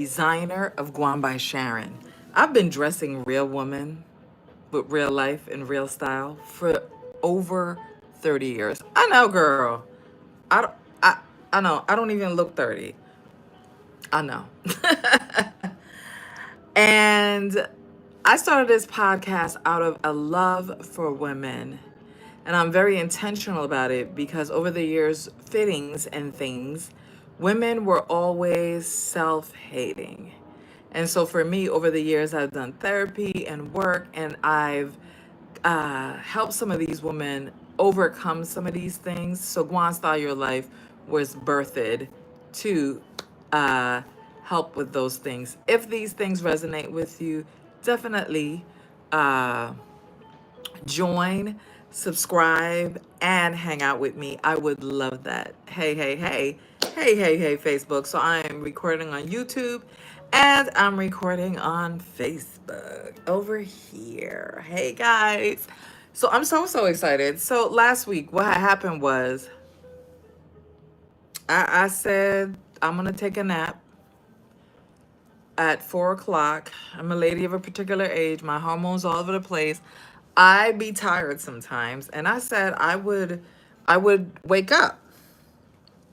designer of Guam by Sharon. I've been dressing real woman with real life and real style for over 30 years. I know, girl. I don't, I, I know. I don't even look 30. I know. And I started this podcast out of a love for women. And I'm very intentional about it because over the years, fittings and things, women were always self hating. And so for me, over the years, I've done therapy and work, and I've helped some of these women overcome some of these things. So Guan Style Your Life was birthed to uh, help with those things. If these things resonate with you, definitely uh, join, subscribe, and hang out with me. I would love that. Hey, hey, hey. Hey, hey, hey, Facebook. So I am recording on YouTube and I'm recording on Facebook over here. Hey, guys. So I'm so excited. So last week, what had happened was I said I'm going to take a nap at 4 o'clock. I'm a lady of a particular age. My hormones all over the place. I be tired sometimes, and I said I would wake up.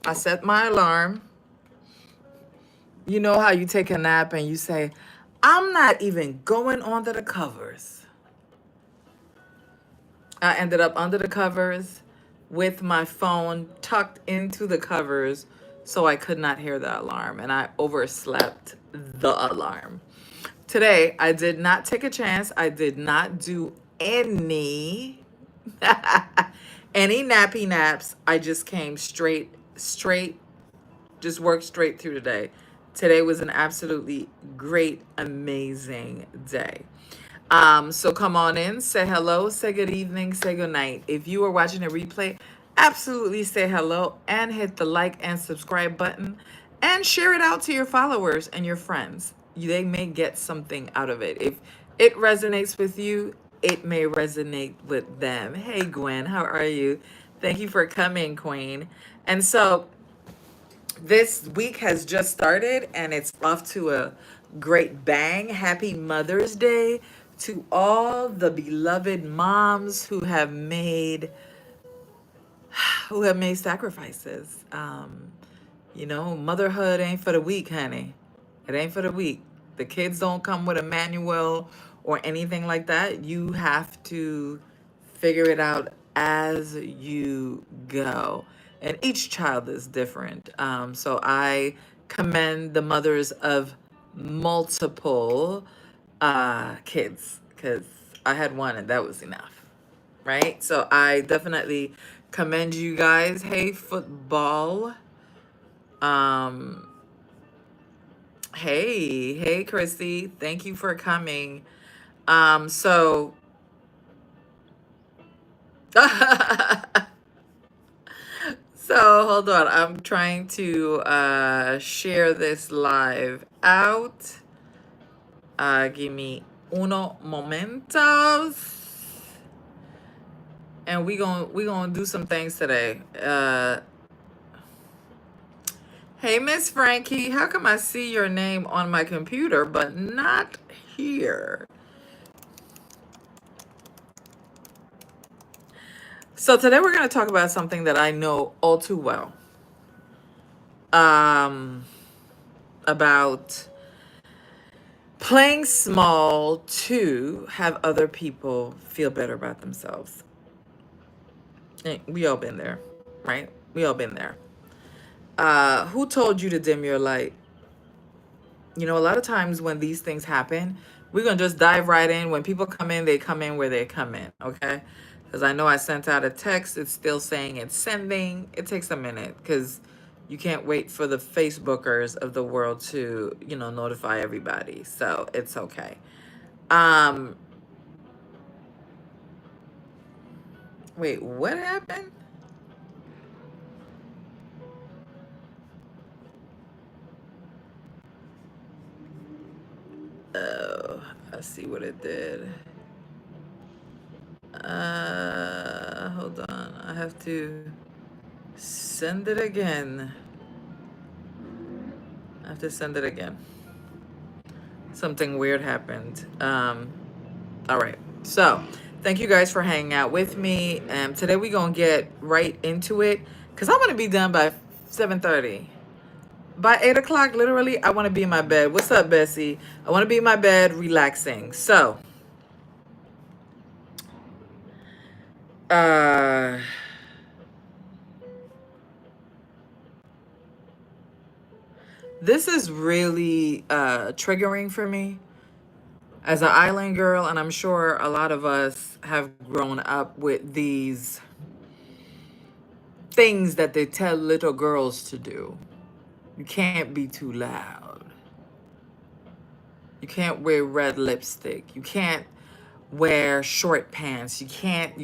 I set my alarm. You know how you take a nap and you say, I'm not even going under the covers. I ended up under the covers with my phone tucked into the covers so I could not hear the alarm, and I overslept the alarm. Today, I did not take a chance. I did not do any any nappy naps. I just came straight, just worked straight through today. Today was an absolutely great, amazing day. So come on in, say hello, say good evening, say good night. If you are watching a replay, absolutely say hello and hit the like and subscribe button and share it out to your followers and your friends. They may get something out of it. If it resonates with you, it may resonate with them. Hey, Gwen, how are you? Thank you for coming, Queen. And so this week has just started and it's off to a great bang. Happy Mother's Day to all the beloved moms who have made sacrifices. Motherhood ain't for the weak, honey. It ain't for the weak. The kids don't come with a manual or anything like that. You have to figure it out as you go. And each child is different. So I commend the mothers of multiple kids because I had one and that was enough, right? So I definitely commend you guys. Hey, football. Um, hey, Christy. Thank you for coming. So so hold on. I'm trying to share this live out. Give me uno momentos. And we gonna do some things today. Hey, Miss Frankie, how come I see your name on my computer but not here? So today we're going to talk about something that I know all too well. About playing small to have other people feel better about themselves. We all been there, right? We all been there. Who told you to dim your light? A lot of times when these things happen, we're going to just dive right in. When people come in, they come in where they come in, okay? Because I know I sent out a text. It's still saying it's sending. It takes a minute because you can't wait for the Facebookers of the world to, notify everybody. So it's okay. Wait, what happened? Oh, I see what it did. Hold on. I have to send it again. I have to send it again. Something weird happened. All right. So, thank you guys for hanging out with me. Today we're going to get right into it because I want to be done by 7:30. By 8 o'clock, literally, I want to be in my bed. What's up, Bessie? I want to be in my bed relaxing. So, uh, this is really triggering for me as an island girl, and I'm sure a lot of us have grown up with these things that they tell little girls to do. You can't be too loud. You can't wear red lipstick. You can't wear short pants. You can't.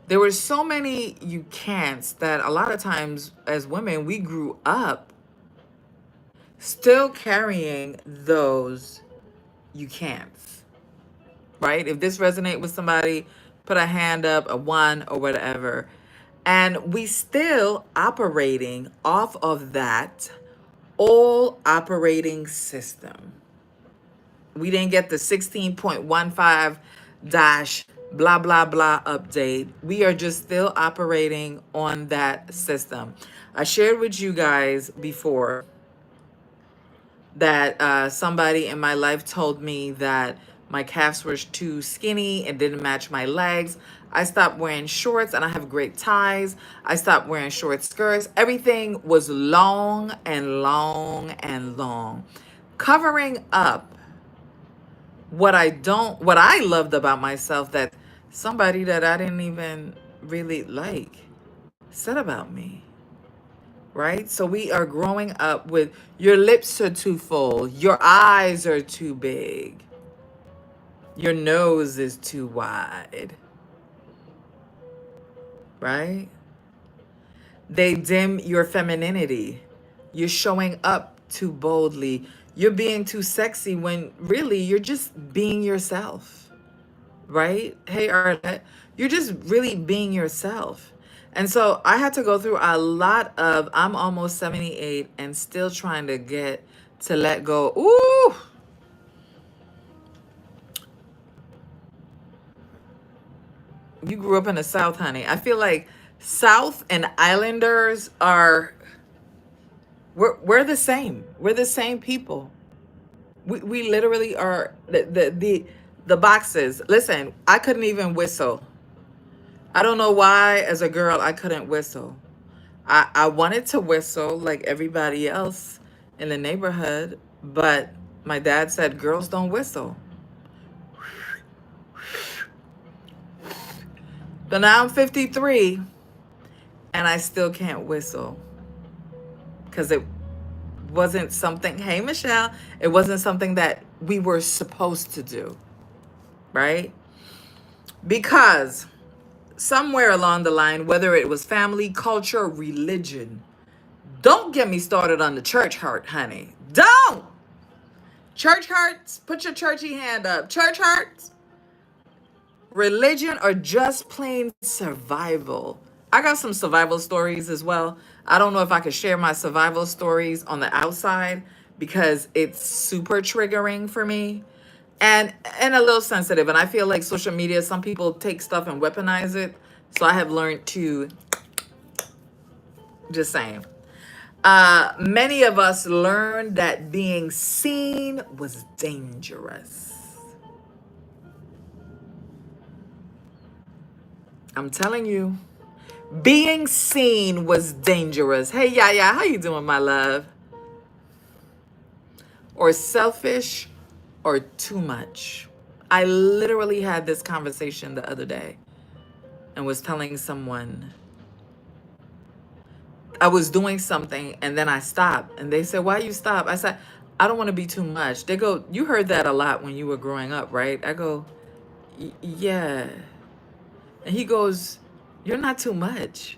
There were so many you can'ts that a lot of times as women, we grew up still carrying those you can'ts, right? If this resonate with somebody, put a hand up, a one or whatever. And we still operating off of that old operating system. We didn't get the 16.15 dash blah blah blah update. We are just still operating on that system. I shared with you guys before that somebody in my life told me that my calves were too skinny and didn't match my legs. I stopped wearing shorts and I have great ties. I stopped wearing short skirts. Everything was long and long and long. Covering up what I loved about myself that somebody that I didn't even really like said about me. Right? So we are growing up with your lips are too full, your eyes are too big, your nose is too wide, right? They dim your femininity. You're showing up too boldly. You're being too sexy when really you're just being yourself, right? Hey, Arlette, you're just really being yourself. And so I had to go through a lot of, I'm almost 78 and still trying to get to let go. Ooh, you grew up in the South, honey. I feel like South and Islanders are, we're the same. We're the same people. We literally are the boxes. Listen, I couldn't even whistle. I don't know why as a girl I couldn't whistle. I wanted to whistle like everybody else in the neighborhood, but my dad said girls don't whistle. But now I'm 53 and I still can't whistle because it wasn't something, hey Michelle, it wasn't something that we were supposed to do, right? Because somewhere along the line, whether it was family, culture, religion, don't get me started on the church hurt, honey. Don't! Church hurts, put your churchy hand up. Church hurts, religion, or just plain survival. I got some survival stories as well. I don't know if I could share my survival stories on the outside because it's super triggering for me and a little sensitive. And I feel like social media, some people take stuff and weaponize it. So I have learned to, just saying. Many of us learned that being seen was dangerous. I'm telling you, being seen was dangerous. Hey, Yaya, how you doing, my love? Or selfish or too much. I literally had this conversation the other day and was telling someone I was doing something and then I stopped. And they said, why you stop? I said, I don't want to be too much. They go, you heard that a lot when you were growing up, right? I go, yeah. And he goes, you're not too much.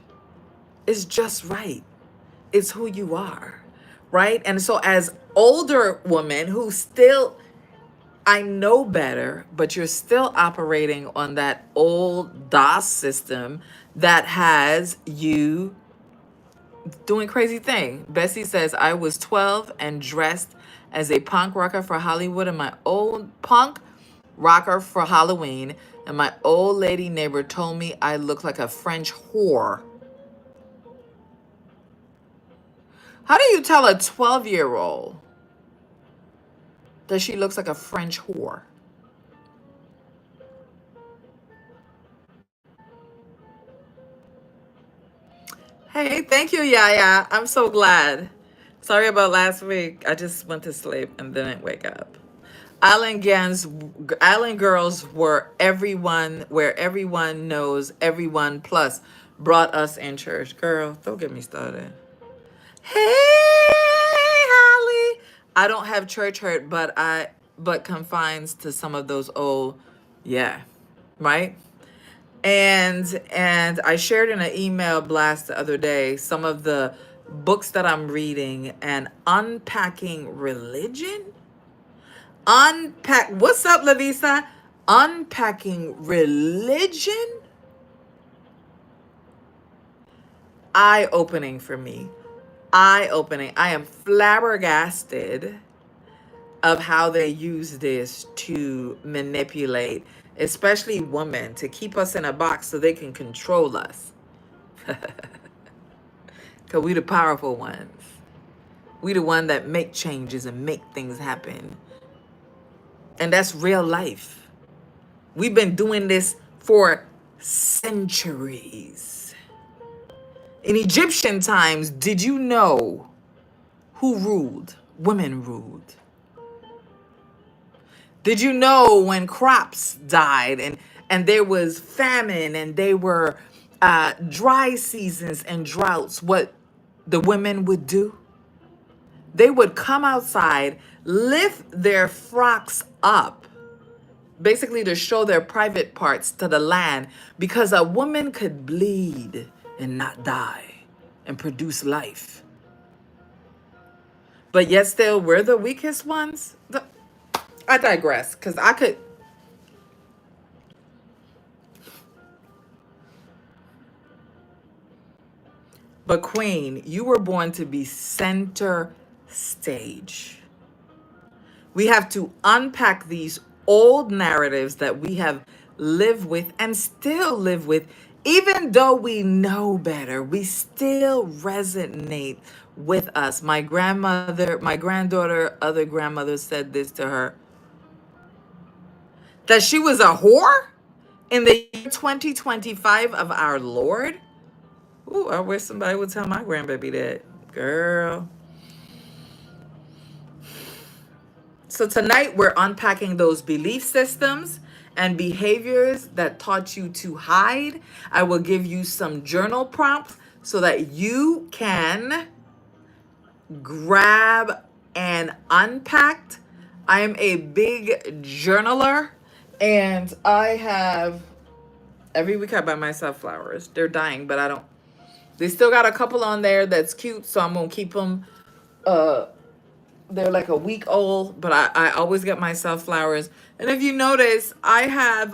It's just right. It's who you are, right? And so as older women who still, I know better, but you're still operating on that old DOS system that has you doing crazy thing. Bessie says, I was 12 and dressed as a punk rocker for Hollywood and my old punk rocker for Halloween, and my old lady neighbor told me I look like a French whore. How do you tell a 12-year-old that she looks like a French whore? Hey, thank you, Yaya. I'm so glad. Sorry about last week. I just went to sleep and didn't wake up. Island girls were everyone, where everyone knows everyone, plus brought us in church. Girl, don't get me started. Hey, Holly. I don't have church hurt, but confines to some of those old, yeah, right? And I shared in an email blast the other day some of the books that I'm reading and unpacking religion. What's up, Lavisa? Unpacking religion? Eye-opening for me. Eye-opening. I am flabbergasted of how they use this to manipulate, especially women, to keep us in a box so they can control us. Because we the powerful ones. We the one that make changes and make things happen. And that's real life. We've been doing this for centuries. In Egyptian times, did you know who ruled? Women ruled. Did you know when crops died and there was famine and there were dry seasons and droughts, what the women would do? They would come outside, lift their frocks up, basically to show their private parts to the land, because a woman could bleed and not die and produce life. But yet still, we're the weakest ones. I digress, because I could. But Queen, you were born to be center stage. We have to unpack these old narratives that we have lived with and still live with. Even though we know better, we still resonate with us. My grandmother, my granddaughter, other grandmother said this to her, that she was a whore in the year 2025 of our Lord. Ooh, I wish somebody would tell my grandbaby that. Girl. So tonight we're unpacking those belief systems and behaviors that taught you to hide. I will give you some journal prompts so that you can grab and unpack. I am a big journaler, and I have, every week I buy myself flowers. They're dying, but I don't. They still got a couple on there that's cute, so I'm gonna keep them. They're like a week old, but I always get myself flowers. And if you notice, I have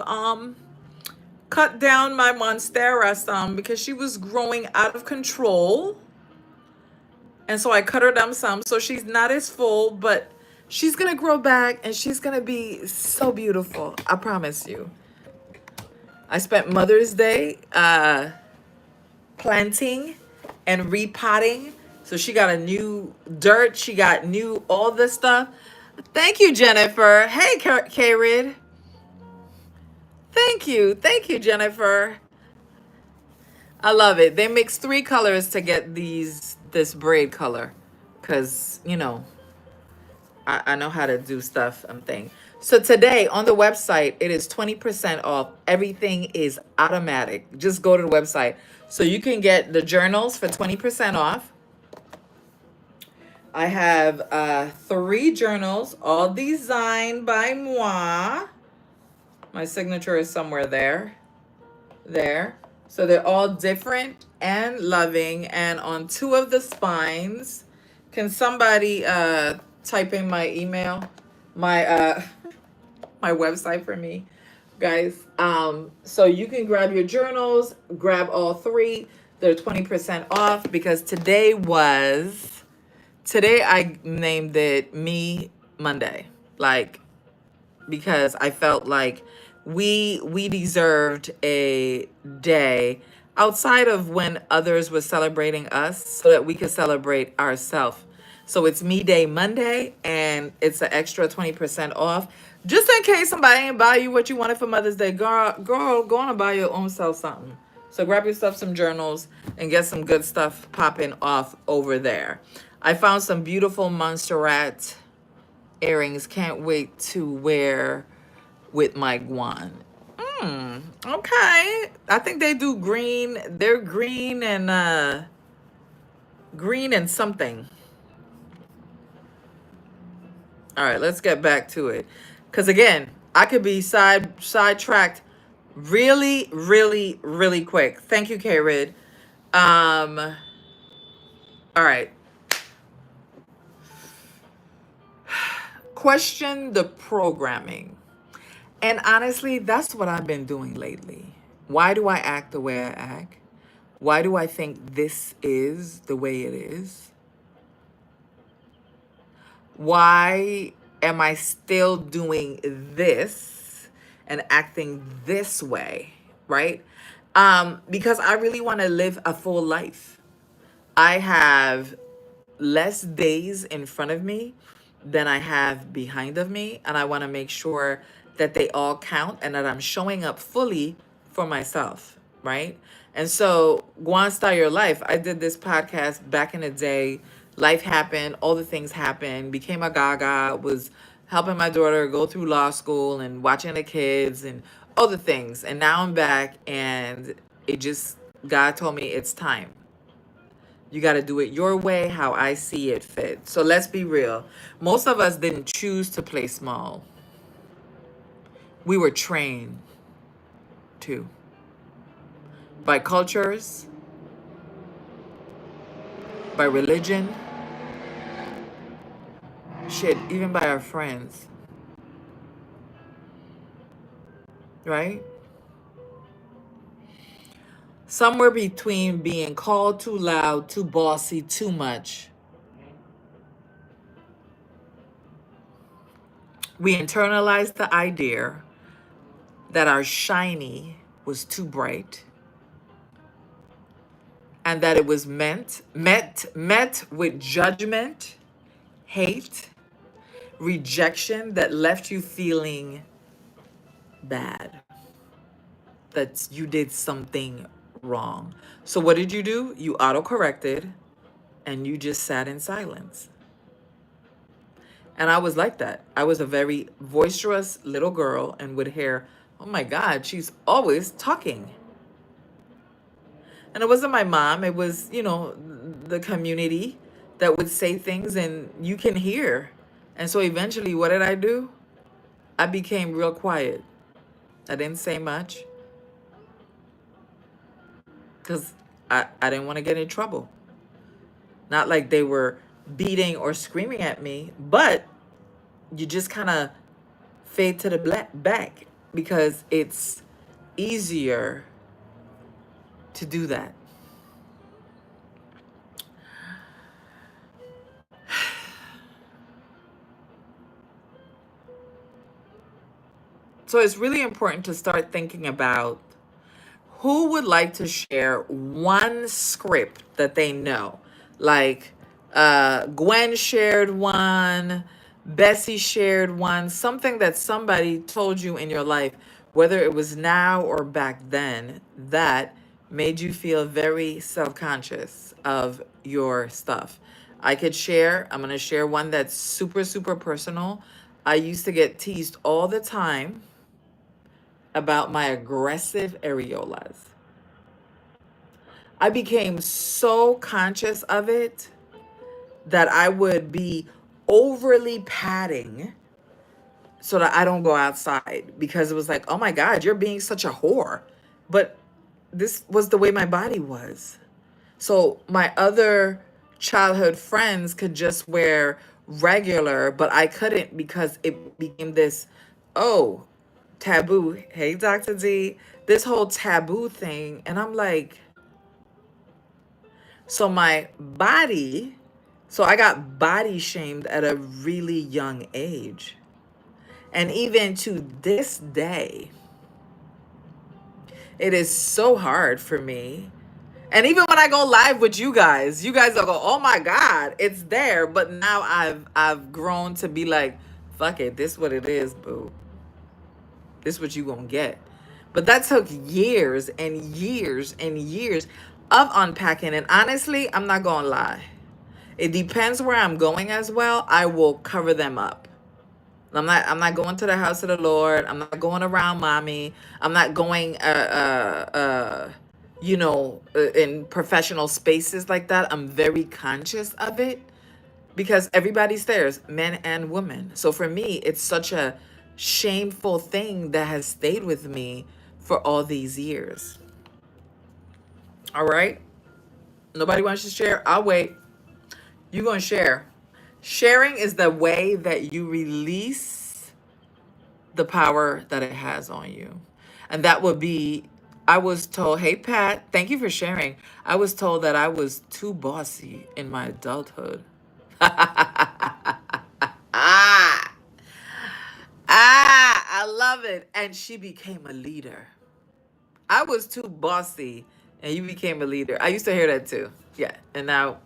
cut down my monstera some because she was growing out of control. And so I cut her down some so she's not as full, but she's gonna grow back and she's gonna be so beautiful. I promise you. I spent Mother's Day planting and repotting. So she got a new dirt. She got new all this stuff. Thank you, Jennifer. Hey, K-Rid. Thank you. Thank you, Jennifer. I love it. They mix 3 colors to get this braid color. Because, you know, I know how to do stuff and thing. So today on the website, it is 20% off. Everything is automatic. Just go to the website. So you can get the journals for 20% off. I have 3 journals, all designed by moi. My signature is somewhere there. There. So they're all different and loving. And on 2 of the spines, can somebody type in my email, my my website for me, guys? So you can grab your journals, grab all 3. They're 20% off because today was Today I named it Me Monday. Like, because I felt like we deserved a day outside of when others were celebrating us so that we could celebrate ourselves. So it's Me Day Monday and it's an extra 20% off. Just in case somebody ain't buy you what you wanted for Mother's Day, girl, go on and buy your own self something. So grab yourself some journals and get some good stuff popping off over there. I found some beautiful Montserrat earrings. Can't wait to wear with my guan. Okay. I think they do green. They're green and something. All right, let's get back to it. Cause again, I could be sidetracked really, really, really quick. Thank you, K-Rid. All right. Question the programming. And honestly, that's what I've been doing lately. Why do I act the way I act? Why do I think this is the way it is? Why am I still doing this and acting this way? Right? Because I really want to live a full life. I have less days in front of me than I have behind of me. And I want to make sure that they all count and that I'm showing up fully for myself. Right. And so, go on, start your life. I did this podcast back in the day. Life happened, all the things happened, became a gaga, was helping my daughter go through law school and watching the kids and all the things. And now I'm back and it just, God told me it's time. You got to do it your way, how I see it fit. So let's be real. Most of us didn't choose to play small. We were trained to by cultures, by religion, shit, even by our friends, right? Somewhere between being called too loud, too bossy, too much, we internalized the idea that our shiny was too bright and that it was met with judgment, hate, rejection that left you feeling bad, that you did something wrong. So what did you do? You auto-corrected and you just sat in silence. And I was like that. I was a very boisterous little girl and would hear, oh my God, she's always talking. And it wasn't my mom, it was, the community that would say things and you can hear. And so eventually, what did I do? I became real quiet. I didn't say much because I didn't want to get in trouble. Not like they were beating or screaming at me, but you just kind of fade to the back because it's easier to do that. So it's really important to start thinking about who would like to share one script that they know. Like Gwen shared one, Bessie shared one, something that somebody told you in your life, whether it was now or back then, that made you feel very self-conscious of your stuff. I'm going to share one that's super, super personal. I used to get teased all the time about my aggressive areolas. I became so conscious of it that I would be overly padding so that I don't go outside because it was like, oh my God, you're being such a whore. But this was the way my body was. So my other childhood friends could just wear regular, but I couldn't because it became this, oh, taboo. Hey, Dr. D, this whole taboo thing. And I'm like, so my body So I got body shamed at a really young age. And even to this day, it is so hard for me. And even when I go live with you guys will go, "Oh my God, it's there." But now I've grown to be like, "Fuck it, this what it is, boo. This what you gonna get." But that took years and years and years of unpacking. And honestly, I'm not gonna lie. It depends where I'm going as well. I will cover them up. I'm not going to the house of the Lord. I'm not going around mommy. I'm not going in professional spaces like that. I'm very conscious of it because everybody stares, men and women. So for me, it's such a shameful thing that has stayed with me for all these years. All right? Nobody wants to share? I'll wait. You going to share. Sharing is the way that you release the power that it has on you. And that would be, I was told, hey, Pat, thank you for sharing. I was told that I was too bossy in my adulthood. Ah, I love it. And she became a leader. I was too bossy and you became a leader. I used to hear that too. Yeah. And now,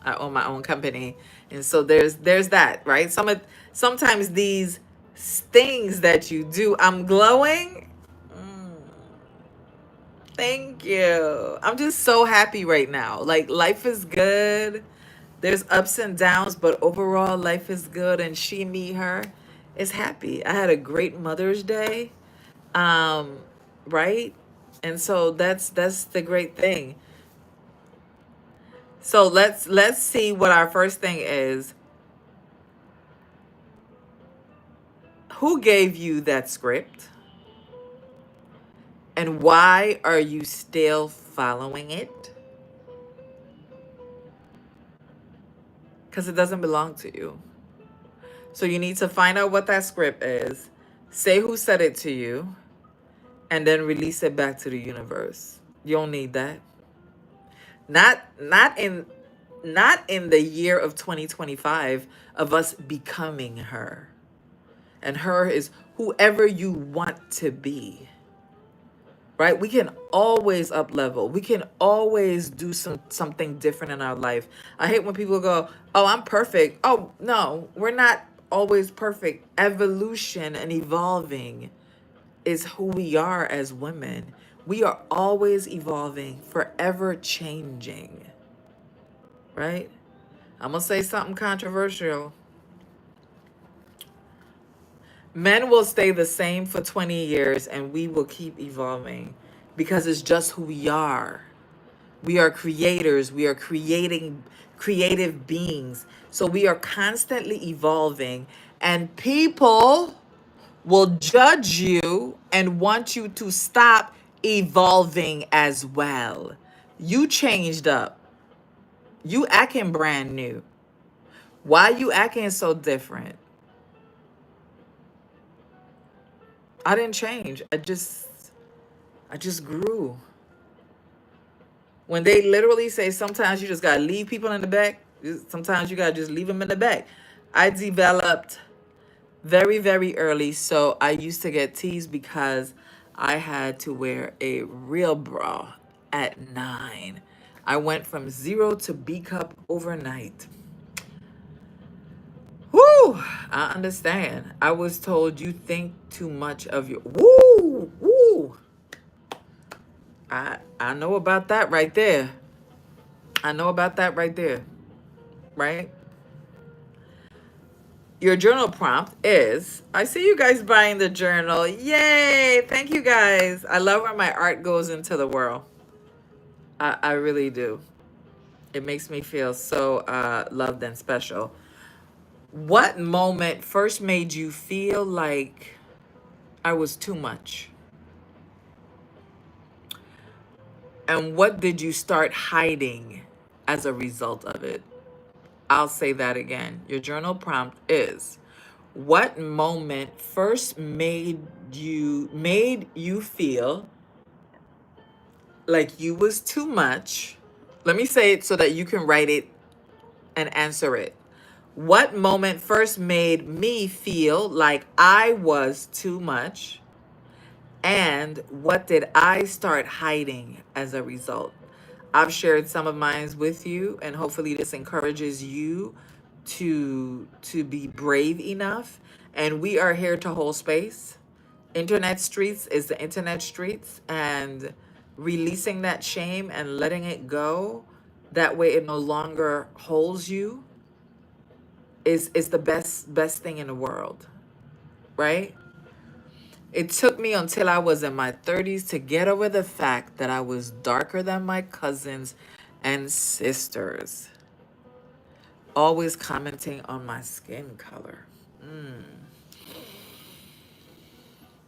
I own my own company. And so there's that, right? Sometimes these things that you do, I'm glowing. Thank you. I'm just so happy right now. Like life is good. There's ups and downs, but overall life is good and she, me, her is happy. I had a great Mother's Day. Um, right? And so that's the great thing. So let's see what our first thing is. Who gave you that script? And why are you still following it? Because it doesn't belong to you. So you need to find out what that script is, say who said it to you, and then release it back to the universe. You don't need that. Not not in not in the year of 2025 of us becoming her. And her is whoever you want to be. Right? We can always up level. We can always do something different in our life. I hate when people go, "Oh, I'm perfect." Oh, no, we're not always perfect. Evolution and evolving is who we are as women. We are always evolving, forever changing. Right? I'm going to say something controversial. Men will stay the same for 20 years and we will keep evolving because it's just who we are. We are creators. We are creating creative beings. So we are constantly evolving and people will judge you and want you to stop evolving as well. You changed up. You acting brand new. Why you acting so different? I didn't change. I just grew. When they literally say sometimes you just gotta leave people in the back, sometimes you gotta just leave them in the back. I developed very, very early, so I used to get teased because I had to wear a real bra at 9. I went from 0 to B cup overnight. Woo! I understand. I was told you think too much of your woo woo. I know about that right there. I know about that right there. Right? Your journal prompt is, I see you guys buying the journal. Yay! Thank you guys. I love where my art goes into the world. I really do. It makes me feel so loved and special. What moment first made you feel like I was too much? And what did you start hiding as a result of it? I'll say that again. Your journal prompt is, what moment first made you feel like you was too much? Let me say it so that you can write it and answer it. What moment first made me feel like I was too much? And what did I start hiding as a result? I've shared some of mine with you, and hopefully this encourages you to be brave enough. And we are here to hold space. Internet streets is the internet streets, and releasing that shame and letting it go, that way it no longer holds you, is the best thing in the world, right? It took me until I was in my 30s to get over the fact that I was darker than my cousins and sisters, always commenting on my skin color.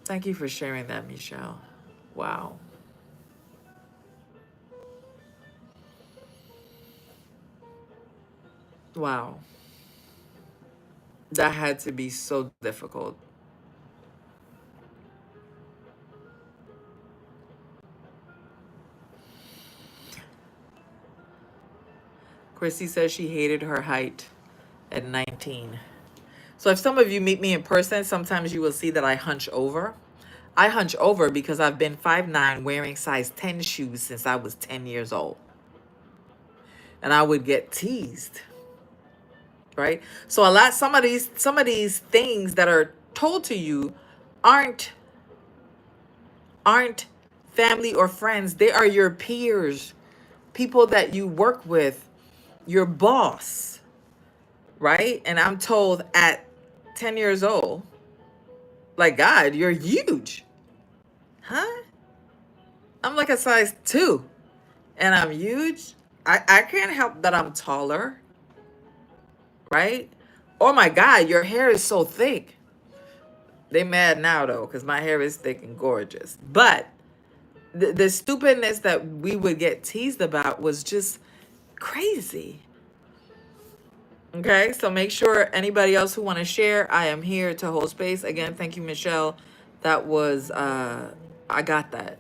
Thank you for sharing that, Michelle. Wow. Wow. That had to be so difficult. Chrissy says she hated her height at 19. So if some of you meet me in person, sometimes you will see that I hunch over. I hunch over because I've been 5'9", wearing size 10 shoes since I was 10 years old. And I would get teased, right? So some of these things that are told to you aren't aren't family or friends. They are your peers, people that you work with, your boss, right? And I'm told at 10 years old, like, God, you're huge. Huh? I'm like a size 2 and I'm huge. I can't help that I'm taller, right? Oh my God, your hair is so thick. They mad now though, because my hair is thick and gorgeous. But the stupidness that we would get teased about was just crazy. Okay, so make sure anybody else who want to share, I am here to hold space. Again, thank you, Michelle. That was I got that.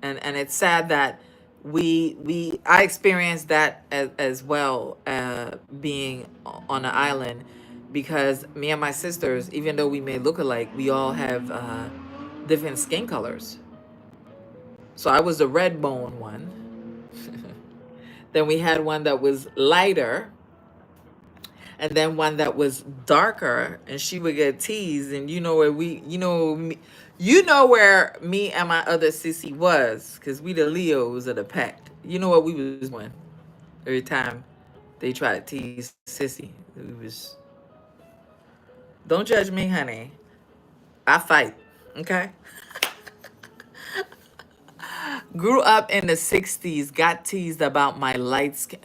And it's sad that I experienced that as well, being on an island, because me and my sisters, even though we may look alike, we all have different skin colors. So I was the red bone one. Then we had one that was lighter, and then one that was darker, and she would get teased. And you know where me and my other sissy was, because we the Leos of the pack. You know what we was doing every time they try to tease sissy. We was, don't judge me, honey. I fight. Okay. Grew up in the 60s, got teased about my light skin.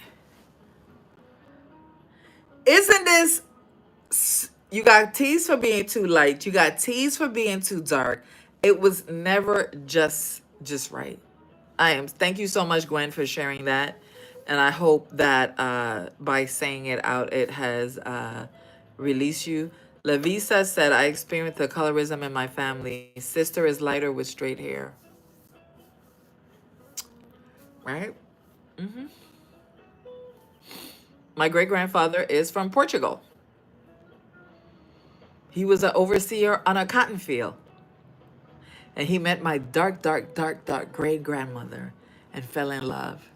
Isn't this, you got teased for being too light, you got teased for being too dark. It was never just right. Thank you so much, Gwen, for sharing that. And I hope that by saying it out, it has released you. Lavisa said, I experienced the colorism in my family. Sister is lighter with straight hair. Right? My great grandfather is from Portugal. He was an overseer on a cotton field. And he met my dark great grandmother and fell in love.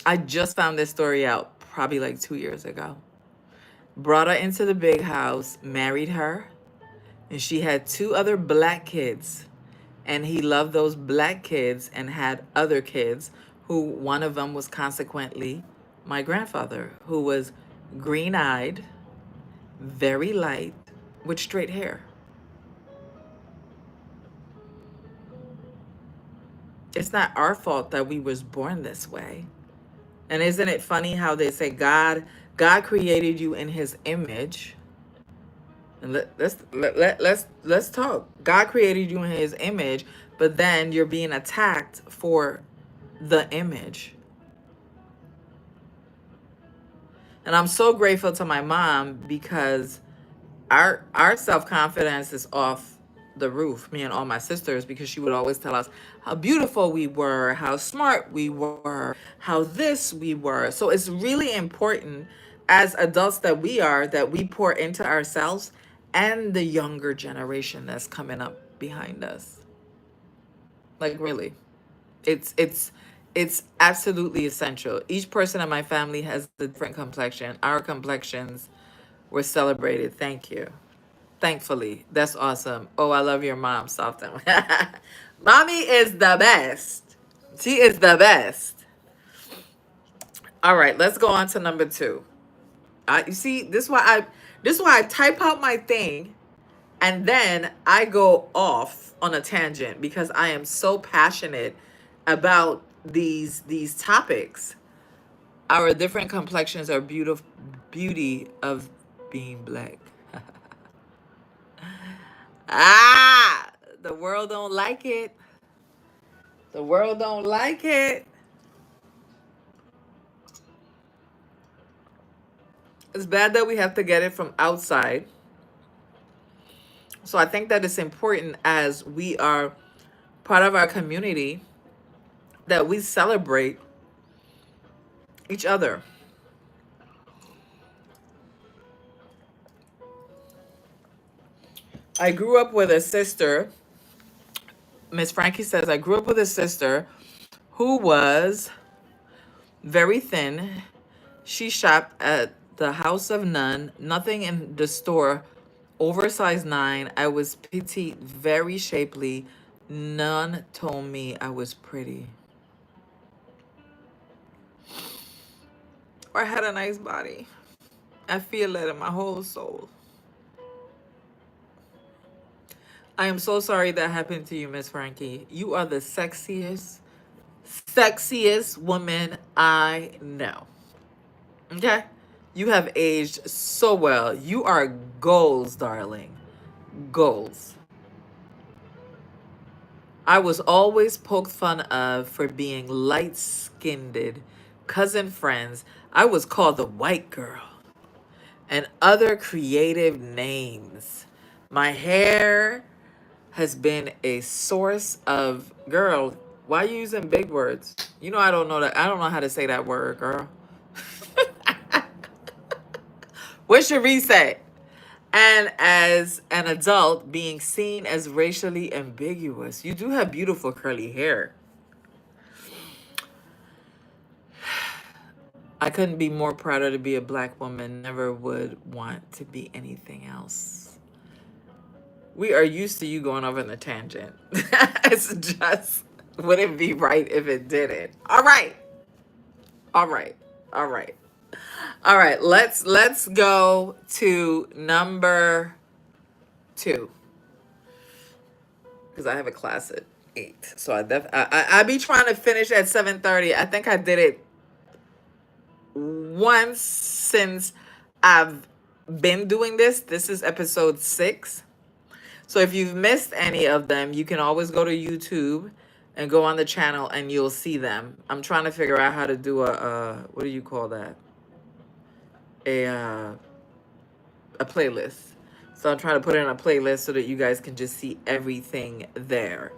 I just found this story out probably like 2 years ago. Brought her into the big house, married her, and she had two other black kids. And he loved those black kids and had other kids, who one of them was consequently my grandfather, who was green-eyed, very light, with straight hair. It's not our fault that we was born this way. And isn't it funny how they say God created you in his image? And let's talk. God created you in his image, but then you're being attacked for the image. And I'm so grateful to my mom, because our self-confidence is off the roof, me and all my sisters, because she would always tell us how beautiful we were, how smart we were, how this we were. So it's really important as adults that we are that we pour into ourselves and the younger generation that's coming up behind us. Like really. It's absolutely essential. Each person in my family has a different complexion. Our complexions were celebrated. Thank you. Thankfully. That's awesome. Oh, I love your mom, Soften. Mommy is the best. She is the best. All right, let's go on to number 2. You see, this is why I type out my thing and then I go off on a tangent because I am so passionate about these topics. Our different complexions are beautiful beauty of being black. Ah, the world don't like it. The world don't like it. It's bad that we have to get it from outside. So I think that it's important as we are part of our community that we celebrate each other. I grew up with a sister. Miss Frankie says, I grew up with a sister who was very thin. She shopped at the House of None, nothing in the store over size 9. I was petite, very shapely. None told me I was pretty or had a nice body. I feel that in my whole soul. I am so sorry that happened to you, Miss Frankie. You are the sexiest woman I know. Okay? You have aged so well. You are goals, darling. Goals. I was always poked fun of for being light skinned. Cousin friends, I was called the white girl and other creative names. My hair has been a source of girl. Why are you using big words? You know I don't know that. I don't know how to say that word, girl. What should we say? And as an adult, being seen as racially ambiguous. You do have beautiful curly hair. I couldn't be more prouder to be a black woman. Never would want to be anything else. We are used to you going off on a tangent. It's just wouldn't be right if it didn't. All right. All right. All right. All right. Let's go to number 2 because I have a class at 8. So I be trying to finish at 7:30. I think I did it once since I've been doing this. This is episode 6. So if you've missed any of them, you can always go to YouTube and go on the channel and you'll see them. I'm trying to figure out how to do a what do you call that? A playlist. So I'm trying to put it in a playlist so that you guys can just see everything there.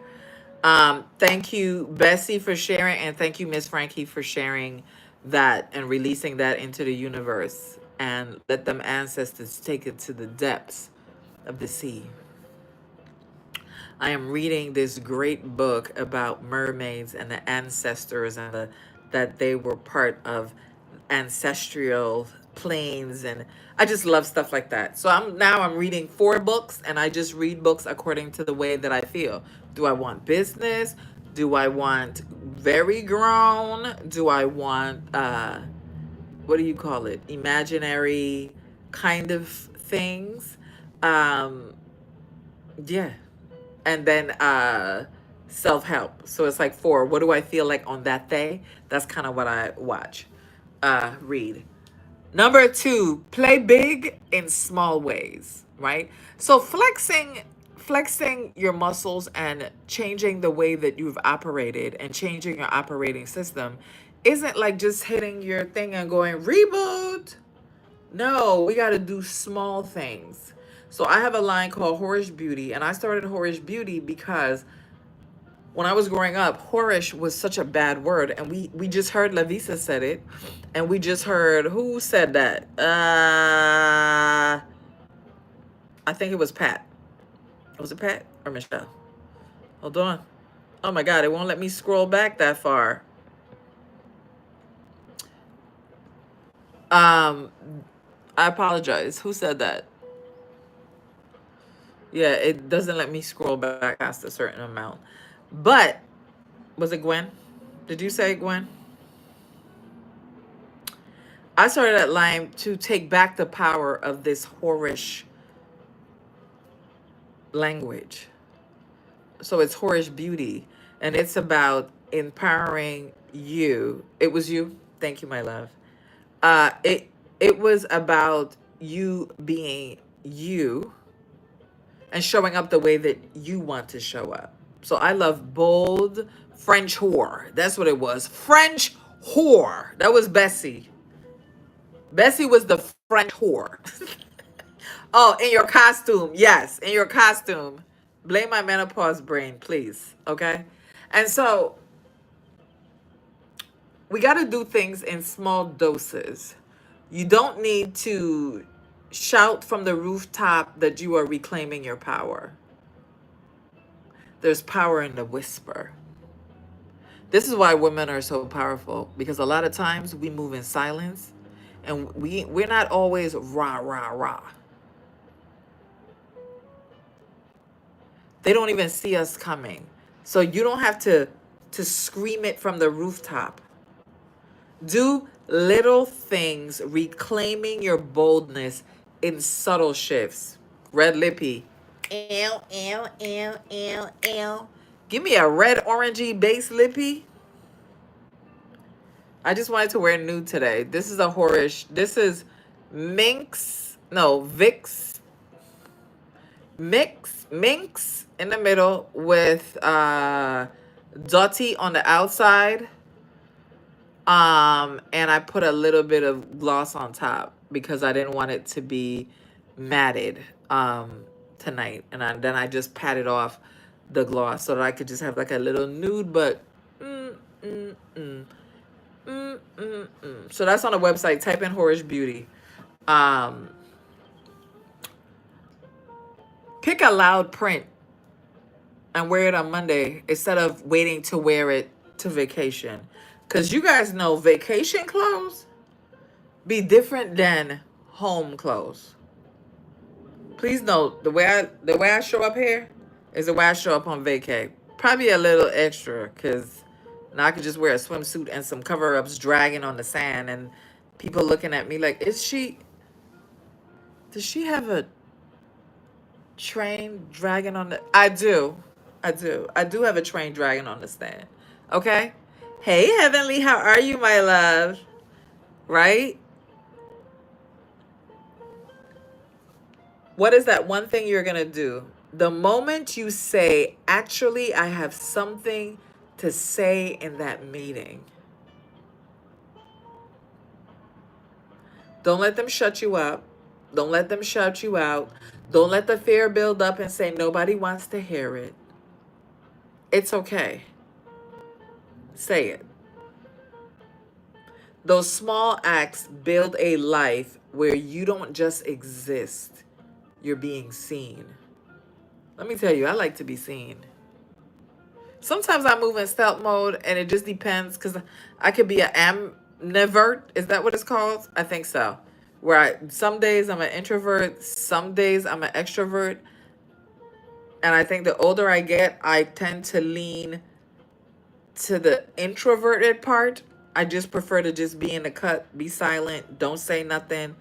Thank you, Bessie, for sharing, and thank you, Miss Frankie, for sharing that and releasing that into the universe. And let them ancestors take it to the depths of the sea. I am reading this great book about mermaids and the ancestors and that they were part of ancestral planes, and I just love stuff like that. So I'm reading 4 books, and I just read books according to the way that I feel. Do I want business? Do I want very grown? Do I want what do you call it? Imaginary kind of things. Yeah. And then self-help. So it's like 4. What do I feel like on that day? That's kind of what I read. Number 2, play big in small ways, right? So flexing your muscles and changing the way that you've operated and changing your operating system isn't like just hitting your thing and going reboot. No, we got to do small things. So I have a line called Horish Beauty, and I started Horish Beauty because when I was growing up, Horish was such a bad word, and we just heard Lavisa said it, and we just heard who said that? I think it was Pat. Was it Pat or Michelle? Hold on. Oh my God, it won't let me scroll back that far. Um, I apologize. Who said that? Yeah, it doesn't let me scroll back past a certain amount. But was it Gwen? Did you say Gwen? I started that line to take back the power of this whorish language. So it's whorish beauty, and it's about empowering you. It was you. Thank you, my love. It was about you being you and showing up the way that you want to show up. So I love bold French whore. That's what it was. French whore. That was Bessie. Bessie was the French whore. Oh, in your costume. Yes, in your costume. Blame my menopause brain, please. Okay? And so we got to do things in small doses. You don't need to shout from the rooftop that you are reclaiming your power. There's power in the whisper. This is why women are so powerful, because a lot of times we move in silence, and we're not always rah rah rah. They don't even see us coming. So you don't have to scream it from the rooftop. Do little things, reclaiming your boldness in subtle shifts. Red lippy. Ew, ew, ew, ew, ew. Give me a red orangey base lippy. I just wanted to wear nude today. This is a whorish. This is Vicks Minx in the middle with Dotty on the outside. And I put a little bit of gloss on top because I didn't want it to be matted tonight. And then I just patted off the gloss so that I could just have like a little nude, but so that's on the website. Type in Horish Beauty. Pick a loud print and wear it on Monday instead of waiting to wear it to vacation. Because you guys know vacation clothes be different than home clothes. Please note the way I show up here is the way I show up on vacay. Probably a little extra because now I could just wear a swimsuit and some cover-ups dragging on the sand and people looking at me like, does she have a train dragging on the... I do have a train dragging on the stand. Okay? Hey, Heavenly, how are you, my love? Right? What is that one thing you're going to do? The moment you say, actually, I have something to say in that meeting. Don't let them shut you up. Don't let them shout you out. Don't let the fear build up and say nobody wants to hear it. It's okay. Say it. Those small acts build a life where you don't just exist. You're being seen. Let me tell you, I like to be seen. Sometimes I move in stealth mode and it just depends because I could be an ambivert. Is that what it's called? I think so. Where some days I'm an introvert, some days I'm an extrovert. And I think the older I get, I tend to lean to the introverted part. I just prefer to just be in the cut, be silent, don't say nothing.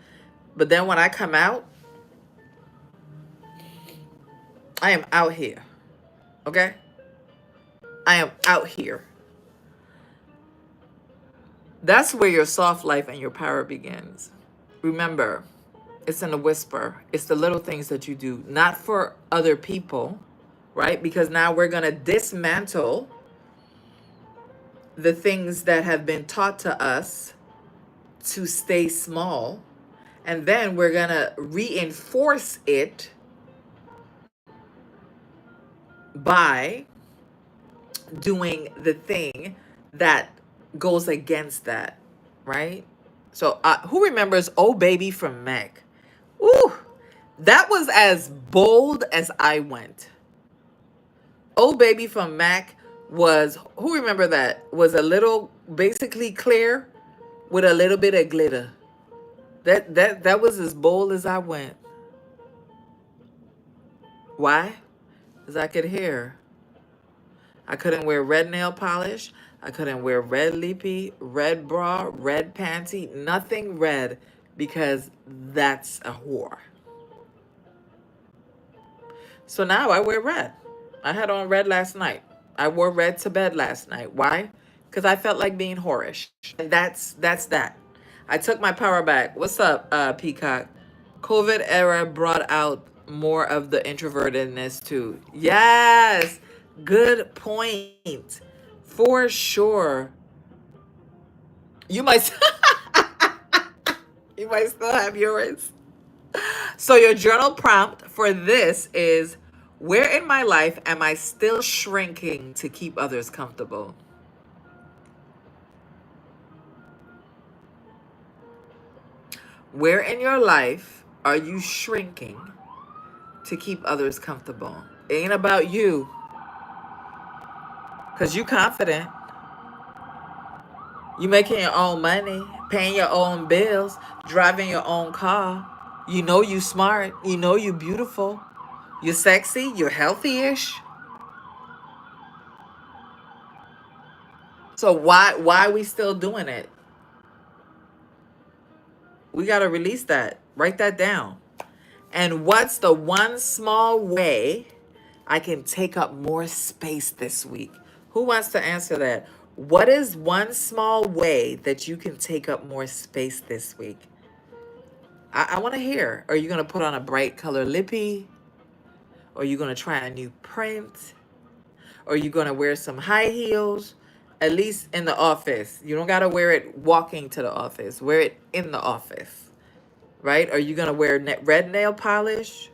But then when I come out, I am out here. Okay? I am out here. That's where your soft life and your power begins. Remember, it's in the whisper. It's the little things that you do, not for other people, right? Because now we're going to dismantle the things that have been taught to us to stay small. And then we're going to reinforce it by doing the thing that goes against that, right? So, who remembers "Oh Baby" from Meg? Ooh, that was as bold as I went. "Oh Baby" from Mac was, who remember that? Was a little basically clear with a little bit of glitter. That was as bold as I went. Why? Because I could hear. I couldn't wear red nail polish. I couldn't wear red lippy, red bra, red panty, nothing red because that's a whore. So now I wear red. I had on red last night. I wore red to bed last night. Why? Because I felt like being whorish. And that's that. I took my power back. What's up, Peacock? COVID era brought out more of the introvertedness too. Yes. Good point. For sure. You might you might still have yours. So your journal prompt for this is, where in my life am I still shrinking to keep others comfortable? Where in your life are you shrinking to keep others comfortable? It ain't about you, because you confident. You making your own money, paying your own bills, driving your own car. You know you smart. You know you beautiful. You're sexy. You're healthy-ish. So why are we still doing it? We got to release that. Write that down. And what's the one small way I can take up more space this week? Who wants to answer that? What is one small way that you can take up more space this week? I want to hear. Are you going to put on a bright color lippy? Or are you going to try a new print? Or are you going to wear some high heels? At least in the office. You don't got to wear it walking to the office. Wear it in the office. Right? Are you going to wear red nail polish?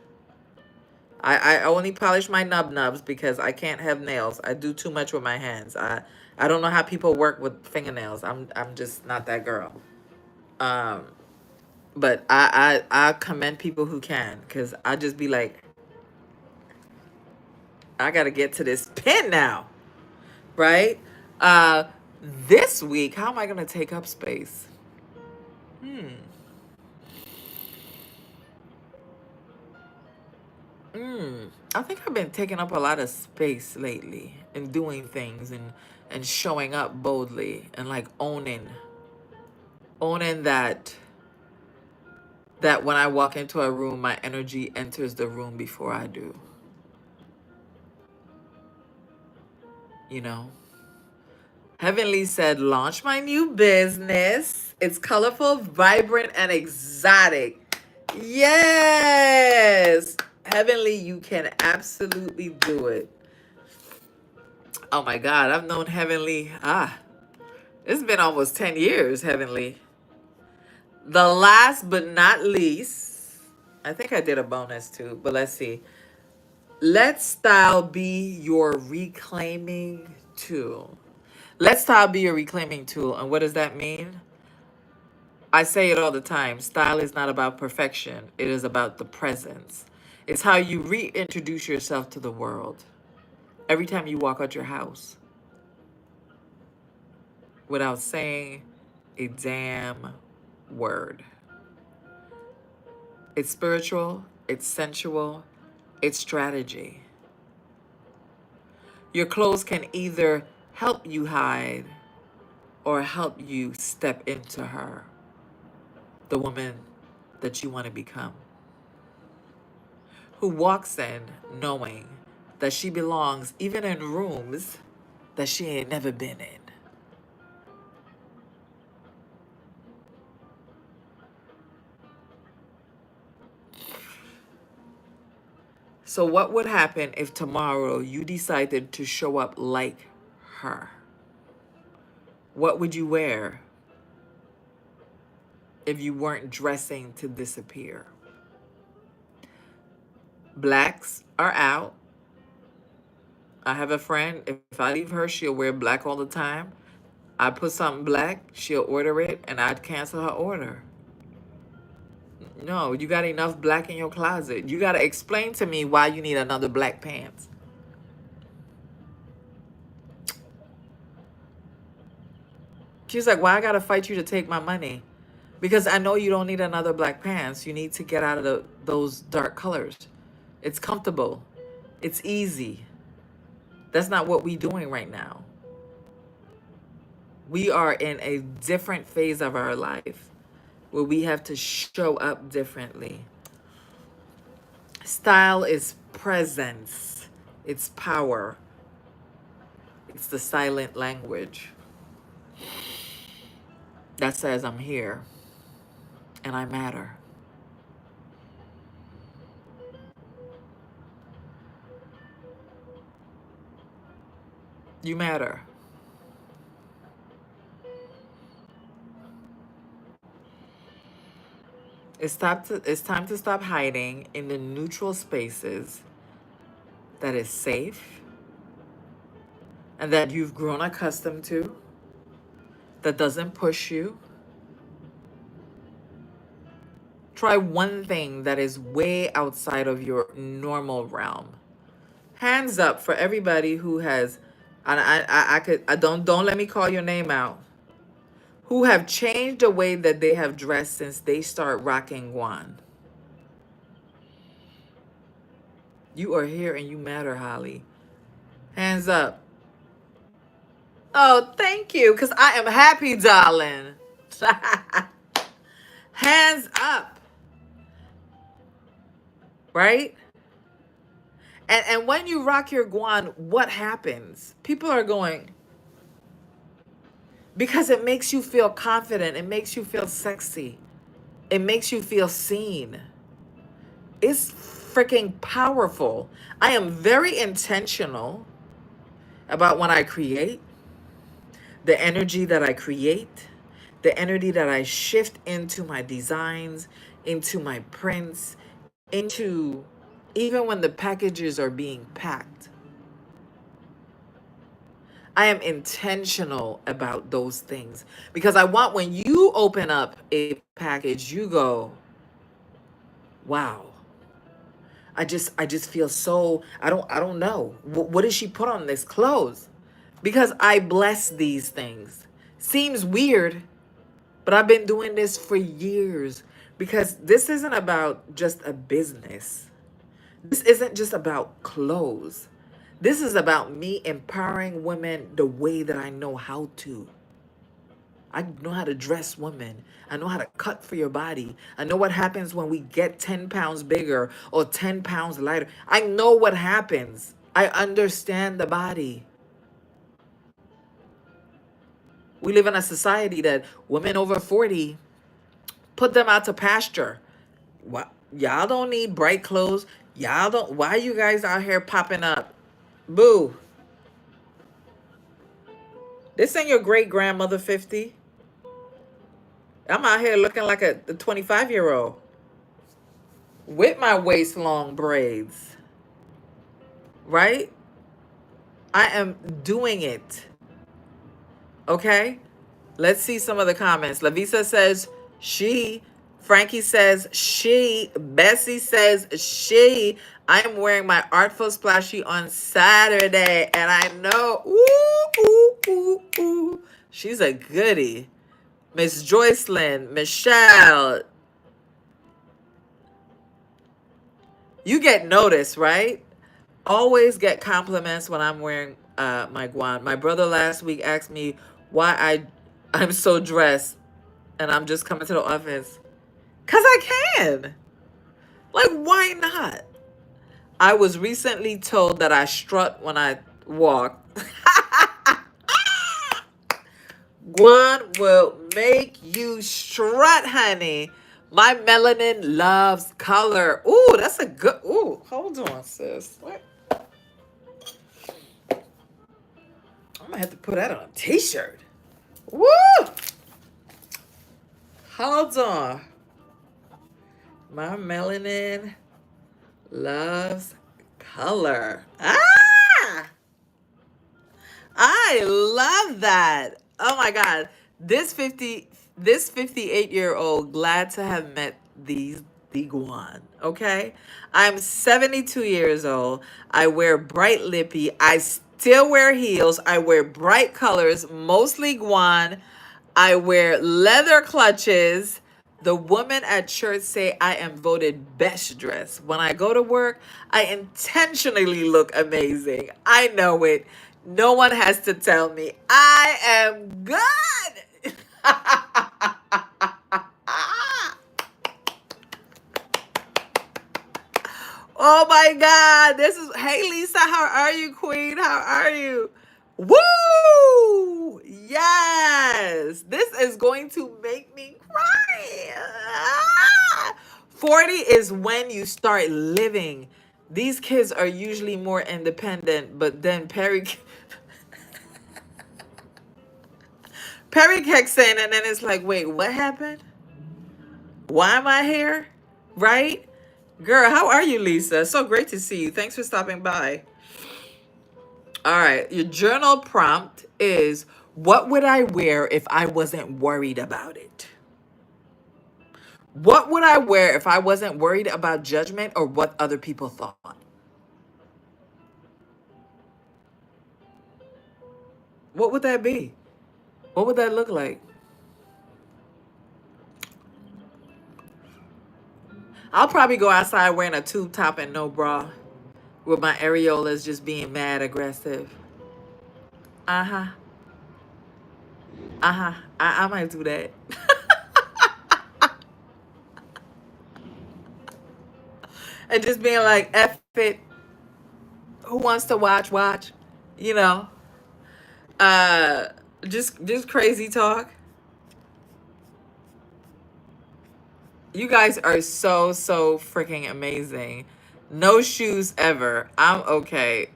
I only polish my nubs because I can't have nails. I do too much with my hands. I don't know how people work with fingernails. I'm just not that girl. Um, but I commend people who can, because I just be like, I gotta get to this pen now, right? Uh, this week, how am I gonna take up space? Hmm. I think I've been taking up a lot of space lately and doing things and showing up boldly and like owning that when I walk into a room, my energy enters the room before I do. You know, Heavenly said, launch my new business. It's colorful, vibrant, and exotic. Yes, Heavenly, you can absolutely do it. Oh my God, I've known Heavenly. It's been almost 10 years, Heavenly. The last but not least, I think I did a bonus too, but let's see. Let style be your reclaiming tool. Let style be your reclaiming tool. And what does that mean? I say it all the time. Style is not about perfection, it is about the presence. It's how you reintroduce yourself to the world every time you walk out your house without saying a damn word. It's spiritual, it's sensual, it's strategy. Your clothes can either help you hide or help you step into her, the woman that you want to become, who walks in knowing that she belongs even in rooms that she ain't never been in. So, what would happen if tomorrow you decided to show up like her? What would you wear if you weren't dressing to disappear? Blacks are out, I have a friend, if I leave her, she'll wear black all the time. I put something black, she'll order it, and I'd cancel her order. No, you got enough black in your closet. You got to explain to me why you need another black pants. She's like, why I got to fight you to take my money? Because I know you don't need another black pants. You need to get out of those dark colors. It's comfortable. It's easy. That's not what we're doing right now. We are in a different phase of our life where we have to show up differently. Style is presence. It's power. It's the silent language that says I'm here and I matter. You matter. It's time to stop hiding in the neutral spaces that is safe and that you've grown accustomed to, that doesn't push you. Try one thing that is way outside of your normal realm. Hands up for everybody who has, and I don't let me call your name out, who have changed the way that they have dressed since they start rocking guan. You are here and you matter, Holly. Hands up. Oh, thank you, because I am happy, darling. Hands up. Right? And when you rock your guan, what happens? People are going, because it makes you feel confident. It makes you feel sexy. It makes you feel seen. It's freaking powerful. I am very intentional about when I create, the energy that I create, the energy that I shift into my designs, into my prints, into even when the packages are being packed. I am intentional about those things because I want when you open up a package, you go, wow. I just feel so I don't know. What did she put on this clothes? Because I bless these things. Seems weird, but I've been doing this for years because this isn't about just a business. This isn't just about clothes. This is about me empowering women the way that I know how to. I know how to dress women. I know how to cut for your body. I know what happens when we get 10 pounds bigger or 10 pounds lighter. I know what happens. I understand the body. We live in a society that women over 40, put them out to pasture. What? Y'all don't need bright clothes. Y'all don't. Why are you guys out here popping up? Boo. This ain't your great grandmother 50. I'm out here looking like a 25-year-old with my waist long braids, right? I am doing it. Okay? Let's see some of the comments. Lavisa says she. Frankie says she. Bessie says she. I am wearing my Artful Splashy on Saturday. And I know. Ooh, ooh, ooh, ooh. She's a goodie. Miss Joycelyn, Michelle. You get noticed, right? Always get compliments when I'm wearing my guan. My brother last week asked me why I'm so dressed and I'm just coming to the office. Because I can. Like, why not? I was recently told that I strut when I walk. Guan will make you strut, honey. My melanin loves color. Ooh, that's a good. Ooh, hold on, sis. What? I'm gonna have to put that on a t-shirt. Woo! Hold on. My melanin loves color. Ah! I love that. Oh my God. This 58-year-old glad to have met the Guan. Okay. I'm 72 years old. I wear bright lippy. I still wear heels. I wear bright colors, mostly Guan. I wear leather clutches. The women at church say I am voted best dressed. When I go to work, I intentionally look amazing. I know it. No one has to tell me. I am good. Oh my God. This is, hey Lisa, how are you, Queen? How are you? Woo! Yes. This is going to make me cry. Ah! 40 is when you start living. These kids are usually more independent, but then Perry kept saying, and then it's like, wait, what happened? Why am I here? Right? Girl, how are you, Lisa? So great to see you. Thanks for stopping by. All right. Your journal prompt is, what would I wear if I wasn't worried about it? What would I wear if I wasn't worried about judgment or what other people thought? What would that be? What would that look like? I'll probably go outside wearing a tube top and no bra with my areolas just being mad aggressive. Uh-huh. Uh-huh. I might do that. And just being like, F it. Who wants to watch? Watch. You know. Uh just crazy talk. You guys are so freaking amazing. No shoes ever. I'm okay.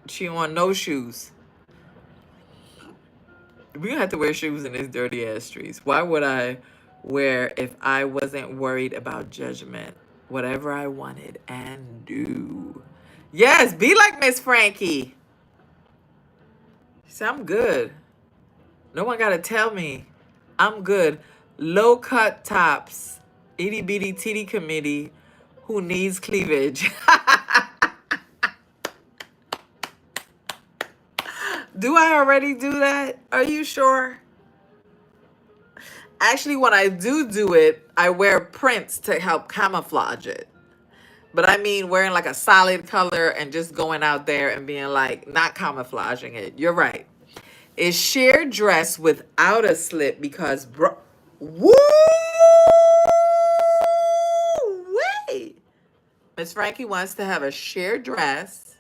She want no shoes. We gonna have to wear shoes in these dirty ass streets. Why would I wear if I wasn't worried about judgment? Whatever I wanted and do. Yes, be like Miss Frankie. See, I'm good. No one gotta tell me. I'm good. Low cut tops. Itty bitty titty committee who needs cleavage. Do I already do that? Are you sure? Actually, when I do it, I wear prints to help camouflage it. But I mean wearing like a solid color and just going out there and being like, not camouflaging it. You're right. Is sheer dress without a slip because bro. Woo! Wait. Miss Frankie wants to have a sheer dress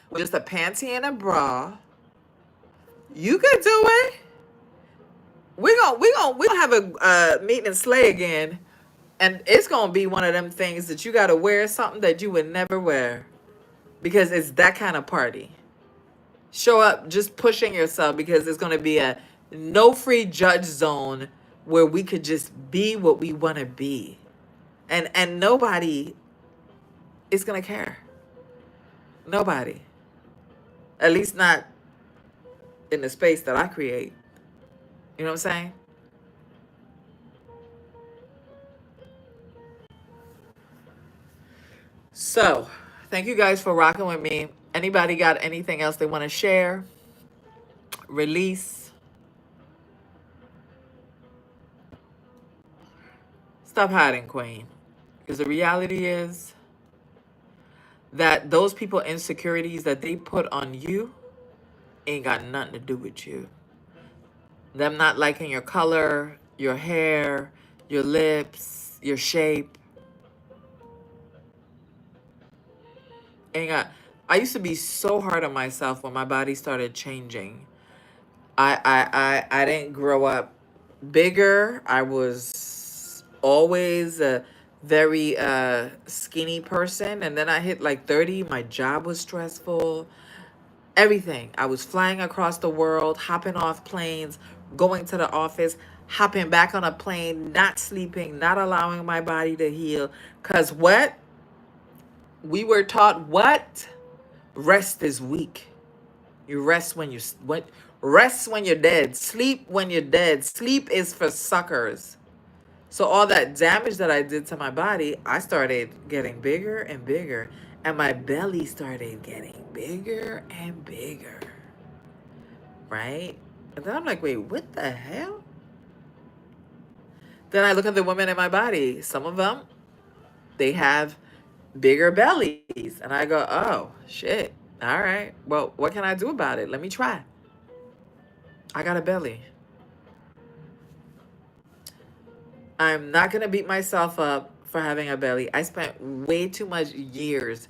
with just a panty and a bra. You could do it. We gonna have a meet and slay again, and it's gonna be one of them things that you gotta wear something that you would never wear because it's that kind of party. Show up just pushing yourself because it's gonna be a no free judge zone where we could just be what we want to be, and nobody is gonna care. Nobody, at least not in the space that I create. You know what I'm saying? So, thank you guys for rocking with me. Anybody got anything else they want to share? Release? Stop hiding, Queen. Because the reality is that those people insecurities that they put on you ain't got nothing to do with you. Them not liking your color, your hair, your lips, your shape. Ain't got. I used to be so hard on myself when my body started changing. I didn't grow up bigger. I was always a very skinny person, and then I hit like 30. My job was stressful. Everything. I was flying across the world, hopping off planes, going to the office, hopping back on a plane, not sleeping, not allowing my body to heal. Cause what? We were taught what? Rest is weak. You rest when you what rest when you're dead. Sleep when you're dead. Sleep is for suckers. So all that damage that I did to my body, I started getting bigger and bigger, and my belly started getting bigger and bigger. Right? And then I'm like, wait, what the hell? Then I look at the women in my body. Some of them, they have bigger bellies. And I go, oh, shit. All right. Well, what can I do about it? Let me try. I got a belly. I'm not going to beat myself up for having a belly. I spent way too much years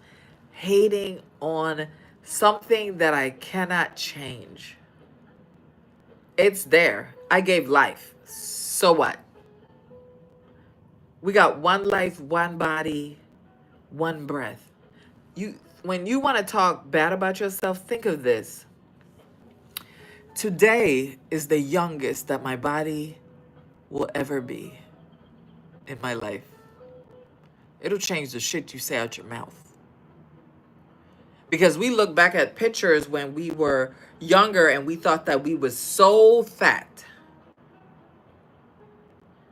hating on something that I cannot change. It's there. I gave life. So what? We got one life, one body, one breath. When you want to talk bad about yourself, think of this. Today is the youngest that my body will ever be in my life. It'll change the shit you say out your mouth. Because we look back at pictures when we were younger and we thought that we was so fat,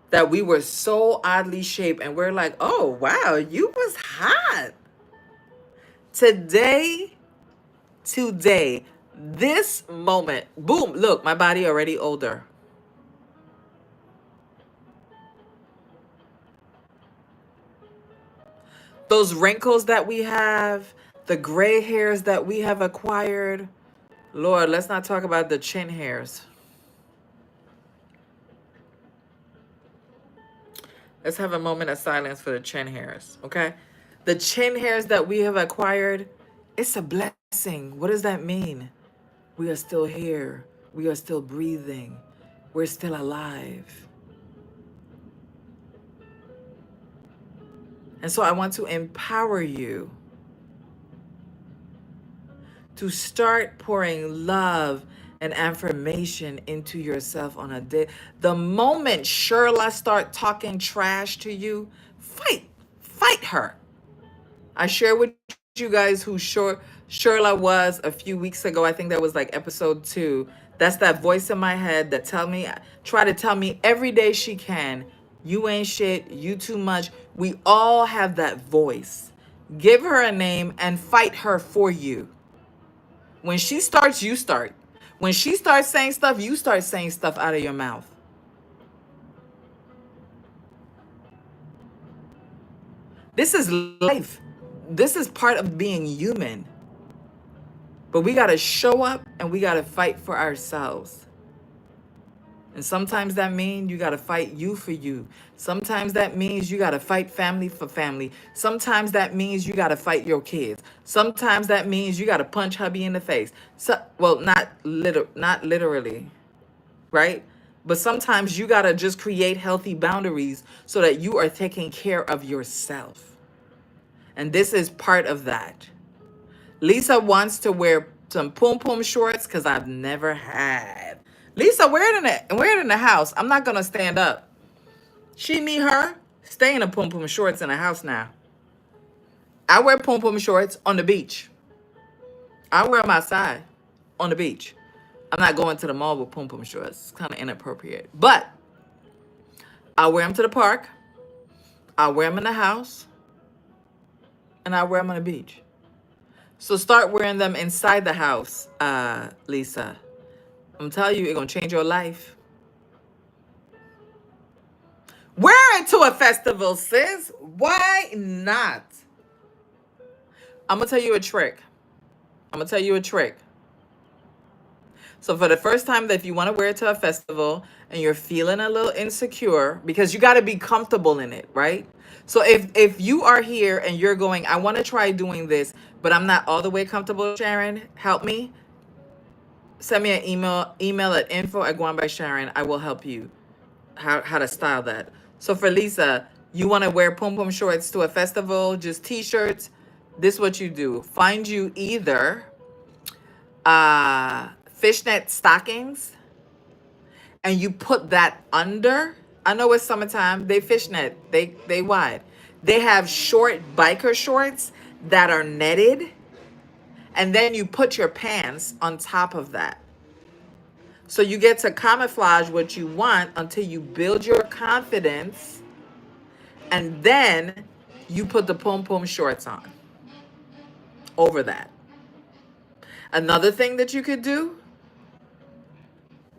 that we were so oddly shaped, and we're like, oh wow, you was hot. Today, this moment, boom, look, my body already older. Those wrinkles that we have, the gray hairs that we have acquired. Lord, let's not talk about the chin hairs. Let's have a moment of silence for the chin hairs, okay? The chin hairs that we have acquired, it's a blessing. What does that mean? We are still here. We are still breathing. We're still alive. And so I want to empower you to start pouring love and affirmation into yourself on a day. The moment Shirla start talking trash to you, fight her. I shared with you guys who Shirla was a few weeks ago. I think that was like episode 2. That's that voice in my head that try to tell me every day she can, you ain't shit, you too much. We all have that voice. Give her a name and fight her for you. When she starts, you start. When she starts saying stuff, you start saying stuff out of your mouth. This is life. This is part of being human. But we got to show up and we got to fight for ourselves. And sometimes that means you got to fight you for you. Sometimes that means you got to fight family for family. Sometimes that means you got to fight your kids. Sometimes that means you got to punch hubby in the face. So, well, not literally, right? But sometimes you got to just create healthy boundaries so that you are taking care of yourself. And this is part of that. Lisa wants to wear some pom pom shorts because I've never had. Lisa, wear it in the house. I'm not gonna stand up. She, me, her, stay in a pom pom shorts in the house now. I wear pom pom shorts on the beach. I wear them outside on the beach. I'm not going to the mall with pom pom shorts. It's kind of inappropriate. But I wear them to the park. I wear them in the house. And I wear them on the beach. So start wearing them inside the house, Lisa. I'm telling you, it's going to change your life. Wear it to a festival, sis. Why not? I'm going to tell you a trick. So for the first time, that if you want to wear it to a festival and you're feeling a little insecure, because you got to be comfortable in it, right? So if you are here and you're going, I want to try doing this, but I'm not all the way comfortable, Sharon, help me. Send me an email at info@guanbysharon. I will help you how to style that. So for Lisa, you want to wear pom pom shorts to a festival, just t-shirts. This is what you do. Find you either fishnet stockings and you put that under. I know it's summertime. They fishnet. They wide. They have short biker shorts that are netted, And then you put your pants on top of that. So you get to camouflage what you want until you build your confidence. And then you put the pom pom shorts on over that. Another thing that you could do,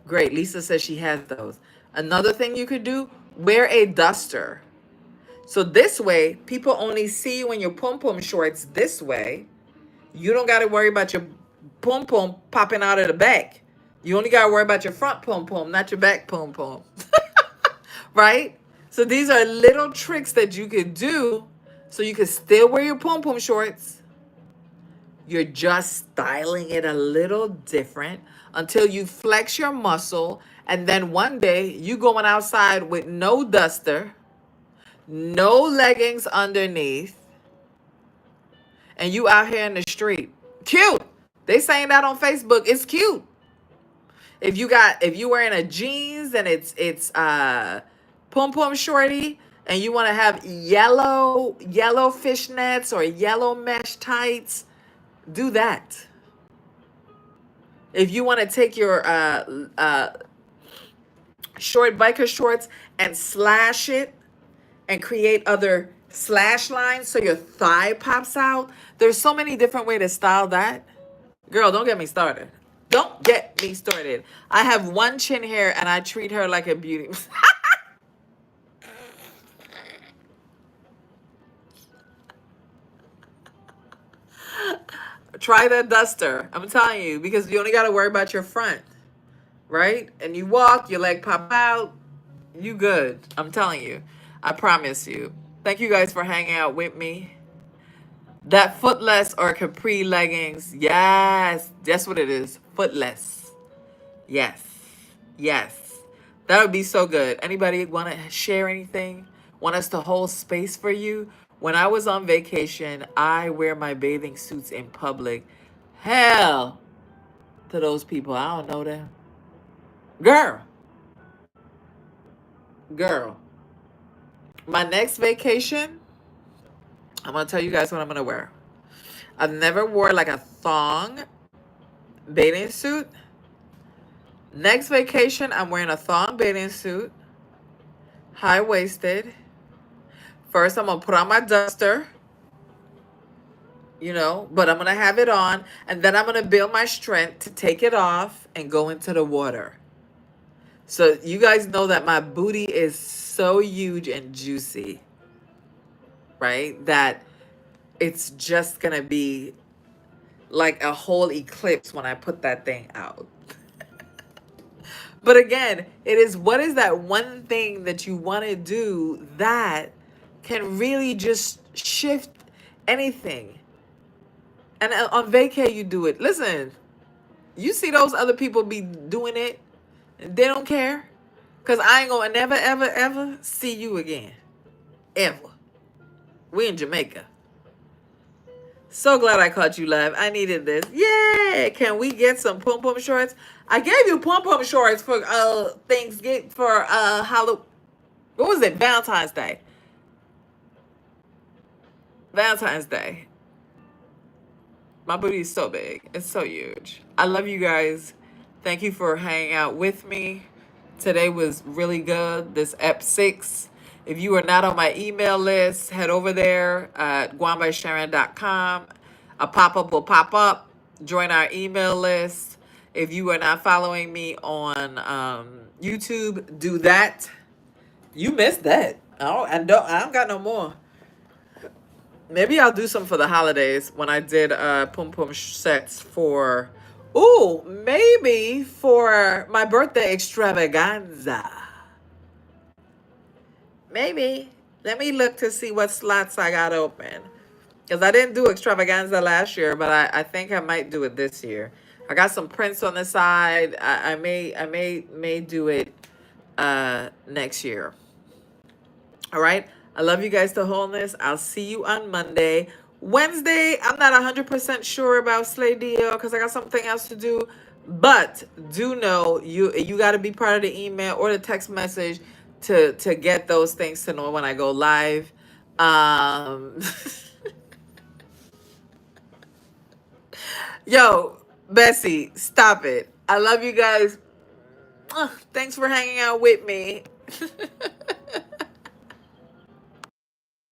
great, Lisa says she has those. Another thing you could do, wear a duster. So this way, people only see you in your pom pom shorts this way. You don't got to worry about your pom pom popping out of the back. You only got to worry about your front pom pom, not your back pom pom. Right? So these are little tricks that you could do so you could still wear your pom pom shorts. You're just styling it a little different until you flex your muscle. And then one day you going outside with no duster, no leggings underneath, and you out here in the street. Cute. They saying that on Facebook. It's cute. If you wearing a jeans and it's pom pom shorty and you want to have yellow fishnets or yellow mesh tights, do that. If you want to take your short biker shorts and slash it and create other slash lines so your thigh pops out, there's so many different ways to style that. Girl, don't get me started. Don't get me started. I have one chin hair and I treat her like a beauty. Try that duster. I'm telling you, because you only got to worry about your front, right? And you walk, your leg pop out, you good. I'm telling you. I promise you. Thank you guys for hanging out with me. That footless or capri leggings. Yes, that's what it is. Footless. Yes. Yes. That would be so good. Anybody want to share anything? Want us to hold space for you? When I was on vacation, I wear my bathing suits in public. Hell to those people. I don't know them. Girl. Girl. My next vacation, I'm going to tell you guys what I'm going to wear. I've never wore like a thong bathing suit. Next vacation, I'm wearing a thong bathing suit, high-waisted. First, I'm going to put on my duster, but I'm going to have it on. And then I'm going to build my strength to take it off and go into the water. So you guys know that my booty is so huge and juicy, right? That it's just going to be like a whole eclipse when I put that thing out. But again, it is, what is that one thing that you want to do that can really just shift anything? And on vacay, you do it. Listen, you see those other people be doing it, and they don't care. Because I ain't going to never, ever, ever see you again. Ever. We in Jamaica. So glad I caught you live. I needed this. Yeah. Can we get some pom pom shorts? I gave you pom pom shorts for Thanksgiving, for Halloween. What was it? Valentine's Day. Valentine's Day. My booty is so big. It's so huge. I love you guys. Thank you for hanging out with me. Today was really good. This Ep 6. If you are not on my email list, head over there at guambysharon.com. A pop-up will pop up. Join our email list. If you are not following me on YouTube, do that. You missed that. I don't got no more. Maybe I'll do some for the holidays when I did pom pom sets for, maybe for my birthday extravaganza. Maybe. Let me look to see what slots I got open. Because I didn't do extravaganza last year, but I think I might do it this year. I got some prints on the side. I may do it next year. All right. I love you guys to wholeness. I'll see you on Monday. Wednesday, I'm not 100% sure about Slay Deal because I got something else to do. But do know you got to be part of the email or the text message to get those things to know when I go live. Yo, Bessie, stop it. I love you guys. Thanks for hanging out with me.